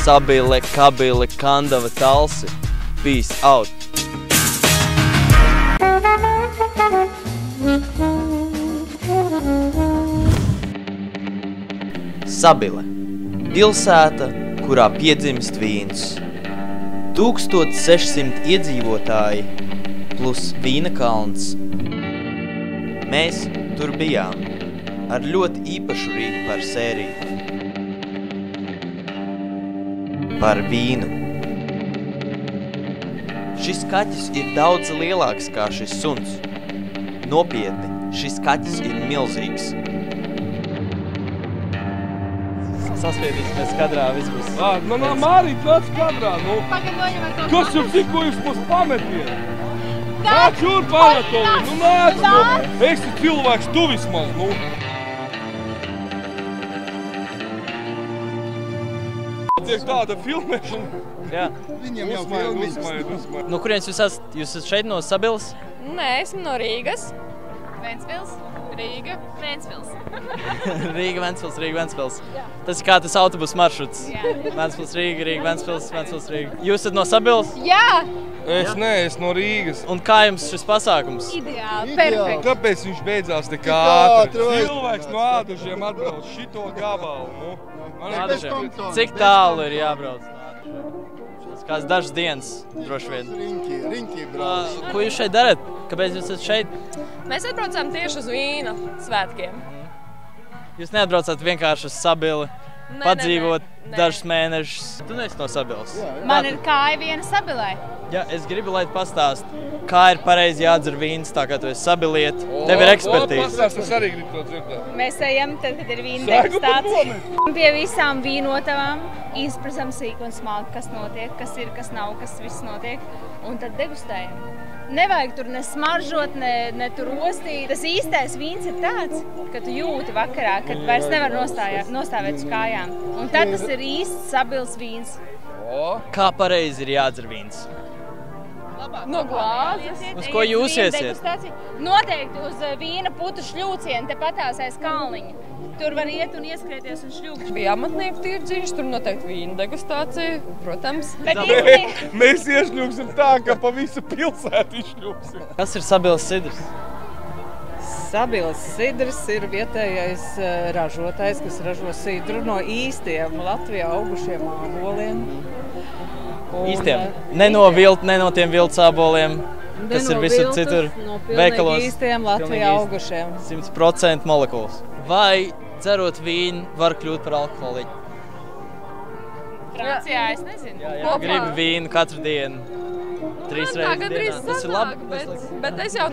Sabile, Kabile, Kandava, Talsi. Peace out! Sabile – pilsēta, kurā piedzimst vīns. 1600 iedzīvotāji plus vīna kalns. Mēs tur bijām ar ļoti īpašu rītu par sēriju. Par vīnu. Šis kaķis ir daudz lielāks kā šis suns. Nopietni, šis kaķis ir milzīgs. Saspiedīsimies kadrā, viss būs. Mārīt, nāc kadrā, nu. Kas jums tikko jūs mūs pametiet? Nāc šur pamatoli, nu nāc, nu. Esi cilvēks, tu vismaz, nu. Tiek tāda filmēšana. Jā. Viņam jau filmiņas. No kurienes jūs esat? Jūs esat šeit no Sabiles? Nē, esmu no Rīgas. Ventspils, Rīga, Ventspils. Rīga, Ventspils, Rīga, Ventspils. Tas ir kā tas autobus maršruts. Jā. Ventspils, Rīga, Rīga, Ventspils, Ventspils, Rīga. Jūs esat no Sabiles? Jā! Es no Rīgas. Un kā jums šis pasākums? Ideāli, perfekti. Kāpēc viņš beidzās tik ātri? ātri? Cilvēks no Ādužiem atbrauc šito gabalu, nu. Cik tālu ir jābrauc? Kāds dažas dienas, droši vien. Riņķī brauc. Ko jūs šeit darat? Kāpēc jūs esat šeit? Mēs atbraucām tieši uz vīna svētkiem. Jūs neatbraucat vienkārši uz Sabili, padzīvot dažus mēnešus. Tu neesi no Sabiles. Man ir kāja viena Sabilē. Jā, es gribu, lai tu pastāst, kā ir pareizi jādzer vīns, tā kā tu esi sabiliet. Tev ir ekspertīze. Pastāst, es arī gribu to dzirdēt. Mēs ejam, tad, kad ir vīna degustācija. Pie visām vīnotavām izprasam sīk un smalki, kas notiek, kas ir, kas nav, kas viss notiek. Un tad degustējam. Nevajag tur ne smaržot, ne tur rostīt. Tas īstais vīns ir tāds, ka tu jūti vakarā, kad vairs nevar nostāvēt uz kājām. Un tad tas ir īsts Sabiles vīns. Kā pareizi ir jādzer vīns? No glāzes. Uz ko jūs iesiet? Noteikti uz vīna putu šļūcienu, te patās aiz kalniņa. Tur var iet un ieskrieties un šļūkt. Bija amatnieku tirdziņš, tur noteikti vīna degustācija, protams. Mēs iešļūksim tā, ka pa visu pilsētu izšļūksim. Kas ir Sabiles sidrs? Sabiles sidrs ir vietējais ražotājs, kas ražo sidru no īstiem Latvijā augušiem āboliem. Īstiem? Ne no tiem viltus āboliem, kas ir visur citur veikalos? Pilnīgi īstiem Latvijā augušiem. 100% molekulas. Vai dzerot vīnu var kļūt par alkoholiķu? Francijā, es nezinu. Jā, gribu vīnu katru dienu. 3 reizes dienā. Tas ir labi. Bet es jau,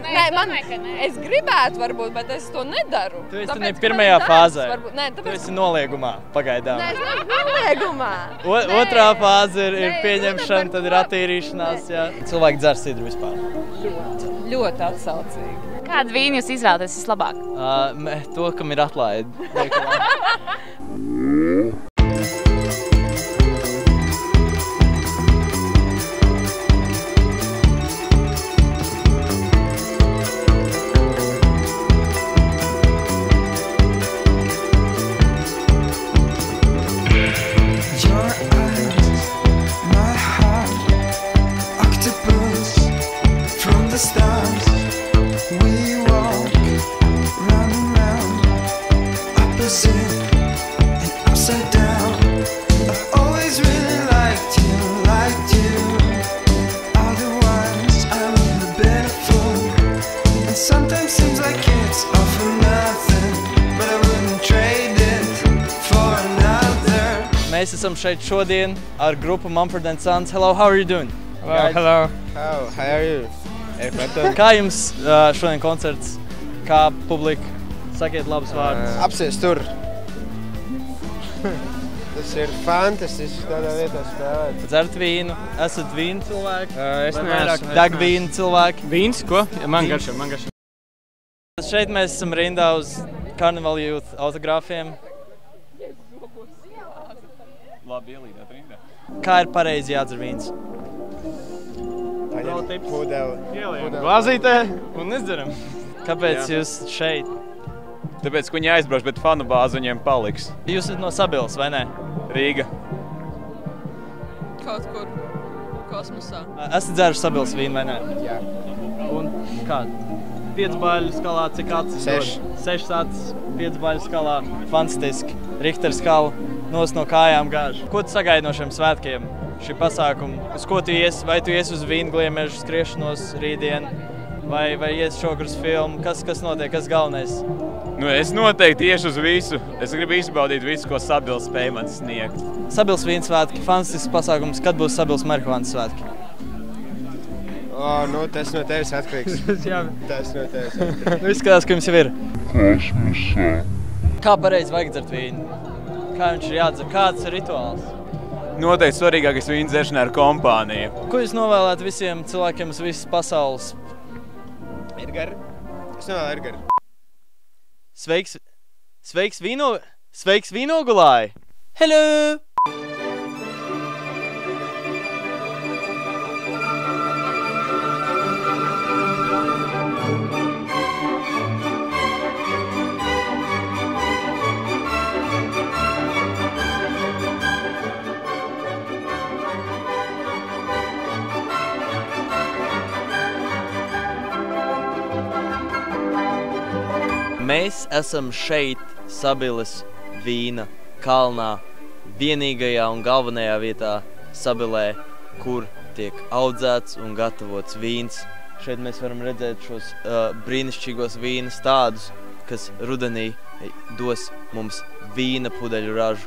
es gribētu varbūt, bet es to nedaru. Tu esi pirmajā fāzē. Tu Tāpēc... esi noliegumā pagaidām. Nē, es neesmu noliegumā. Otrā fāze ir pieņemšana, tad ir attīrīšanās. Jā. Cilvēki dzer sidru vispār. Ļoti atsaucīgi. Kādu vīnu jūs izvēlaties vislabāk? To, kam ir atlaidi. Mēs esam šeit šodien ar grupu Mumford & Sons. Hello, how are you doing? Hello. How are you? Kā jums šodien koncerts? Kā publika? Sakiet labus vārdus. Apsies tur. Tas ir fantastisks tādā vietā spēlēt. Dzert vīnu. Esat vīnu cilvēki? Es neesmu. Degvīnu cilvēki? Vīns, ko? Man garšo. Šeit mēs esam rindā uz Carnival Youth autogrāfiem. Labi ielīdāt rindā. Kā ir pareizi jādzer vīns? Paņem pudeli. Glāzītē un izdzeram. Kāpēc jūs šeit? Tāpēc, ka viņi aizbrauks, bet fanu bāze viņiem paliks. Jūs esat no Sabiles, vai ne? Rīga. Kaut kur kosmosā. Esat dzēruši Sabilas vīnu vai ne? Jā. Un kā? 5 baļu skalā, cik acis? 6. 6 acis, 5 baļu skalā. Fantastiski. Richter skala, nos no kājām gāž. Ko tu sagaidi no šiem svētkiem? Šī pasākuma? Uz ko tu ies? Vai tu ies uz Vīngliemežu skriešanos rītdien? Vai ies šokar uz filmu? Kas notiek? Kas galvenais? Nu, es noteikti iešu uz visu. Es gribu izbaudīt visu, ko Sabils spēj man sniegt. Sabilas vīnu svētki, fantastisks pasākums. Kad būs Sabilas marihuānas svētki? Nu, tas no tevis atkarīgs. Tas no tevis atkarīgs. Izskatās, ka jums jau ir. Kā pareizi vajag dzert vīnu? Kā viņš ir jādzer? Kāds ir rituāls? Noteikti svarīgākais vīnu dzeršanā ar kompāniju. Ko jūs novēlētu visiem cilvēkiem uz visas pasaules? Edgar. Es novēlu Edgar. Sveiks vīnogulāji! Hello! Mēs esam šeit, Sabilas vīna kalnā, vienīgajā un galvenajā vietā Sabilē, kur tiek audzēts un gatavots vīns. Šeit mēs varam redzēt šos brīnišķīgos vīna stādus, kas rudenī dos mums vīna pudeļu ražu.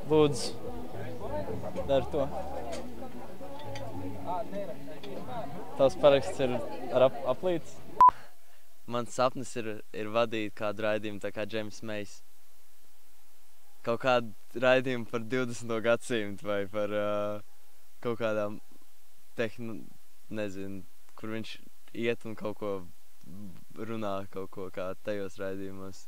Lūdzu, dari to. Tavs paraksts ir ar aplīts? Mans sapnis ir vadīt kādu raidījumu tā kā James Mays. Kaut kādu raidījumu par 20. gadsimtu vai par kaut kādām nezinu, kur viņš iet un kaut ko runā, kaut ko kā tajos raidījumos.